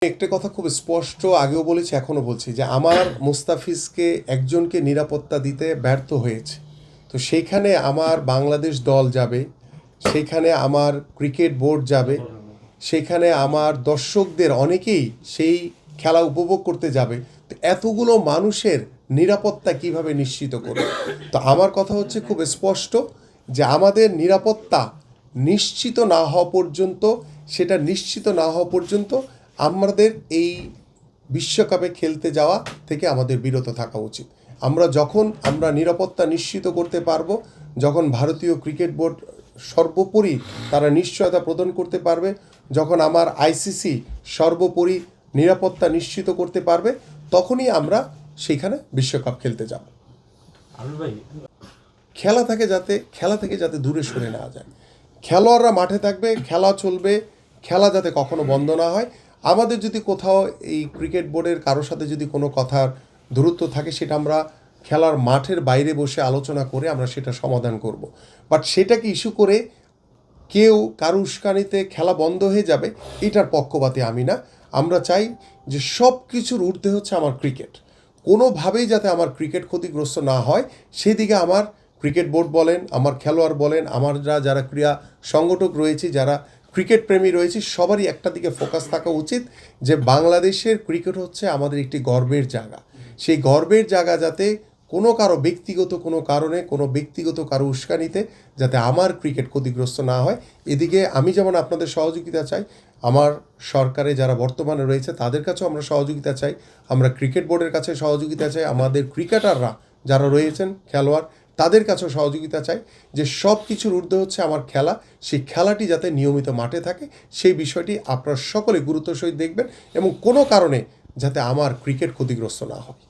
একটা কথা খুব স্পষ্ট আগেও বলেছি এখনও বলছি যে আমার মুস্তাফিজকে একজনকে নিরাপত্তা দিতে ব্যর্থ হয়েছে। তো সেইখানে আমার বাংলাদেশ দল যাবে, সেইখানে আমার ক্রিকেট বোর্ড যাবে, সেখানে আমার দর্শকদের অনেকেই সেই খেলা উপভোগ করতে যাবে। তো এতগুলো মানুষের নিরাপত্তা কিভাবে নিশ্চিত করবে? তো আমার কথা হচ্ছে খুব স্পষ্ট যে আমাদের নিরাপত্তা নিশ্চিত না হওয়া পর্যন্ত, সেটা নিশ্চিত না হওয়া পর্যন্ত আমাদের এই বিশ্বকাপে খেলতে যাওয়া থেকে আমাদের বিরত থাকা উচিত। আমরা নিরাপত্তা নিশ্চিত করতে পারবো, যখন ভারতীয় ক্রিকেট বোর্ড সর্বোপরি তারা নিশ্চয়তা প্রদান করতে পারবে, যখন আমার আইসিসি সর্বোপরি নিরাপত্তা নিশ্চিত করতে পারবে, তখনই আমরা সেখানে বিশ্বকাপ খেলতে যাব। খেলা থেকে যাতে দূরে সরে না যায়, খেলোয়াড়রা মাঠে থাকবে, খেলা চলবে, খেলা যাতে কখনো বন্ধ না হয়। আমাদের যদি কোথাও এই ক্রিকেট বোর্ডের কারোর সাথে যদি কোনো কথার দূরত্ব থাকে, সেটা আমরা খেলার মাঠের বাইরে বসে আলোচনা করে আমরা সেটা সমাধান করব। বাট সেটাকে ইস্যু করে কেউ কারো উস্কানিতে খেলা বন্ধ হয়ে যাবে, এটার পক্ষপাতী আমি না। আমরা চাই যে সব কিছুর ঊর্ধ্বে হচ্ছে আমার ক্রিকেট। কোনোভাবেই যাতে আমার ক্রিকেট ক্ষতিগ্রস্ত না হয়, সেদিকে আমার ক্রিকেট বোর্ড বলেন, আমার খেলোয়াড় বলেন, আমরা যারা ক্রীড়া সংগঠক রয়েছি, যারা ক্রিকেট প্রেমী রয়েছি, সবারই একটা দিকে ফোকাস থাকা উচিত যে বাংলাদেশের ক্রিকেট হচ্ছে আমাদের একটি গর্বের জায়গা। সেই গর্বের জায়গা যাতে কারো ব্যক্তিগত কোনো কারণে, কোনো ব্যক্তিগত কারো উস্কানিতে যাতে আমার ক্রিকেট ক্ষতিগ্রস্ত না হয়, এদিকে আমি যেমন আপনাদের সহযোগিতা চাই, আমার সরকারে যারা বর্তমানে রয়েছে তাদের কাছেও আমরা সহযোগিতা চাই, আমরা ক্রিকেট বোর্ডের কাছে সহযোগিতা চাই, আমাদের ক্রিকেটাররা যারা রয়েছেন খেলোয়াড় তাদের কাছেও সহযোগিতা চাই, যে সব কিছুর ঊর্ধ্বে হচ্ছে আমার খেলা। সেই খেলাটি যাতে নিয়মিত মাঠে থাকে, সেই বিষয়টি আপনারা সকলে গুরুত্বের সহিত দেখবেন এবং কোনো কারণে যাতে আমার ক্রিকেট ক্ষতিগ্রস্ত না হয়।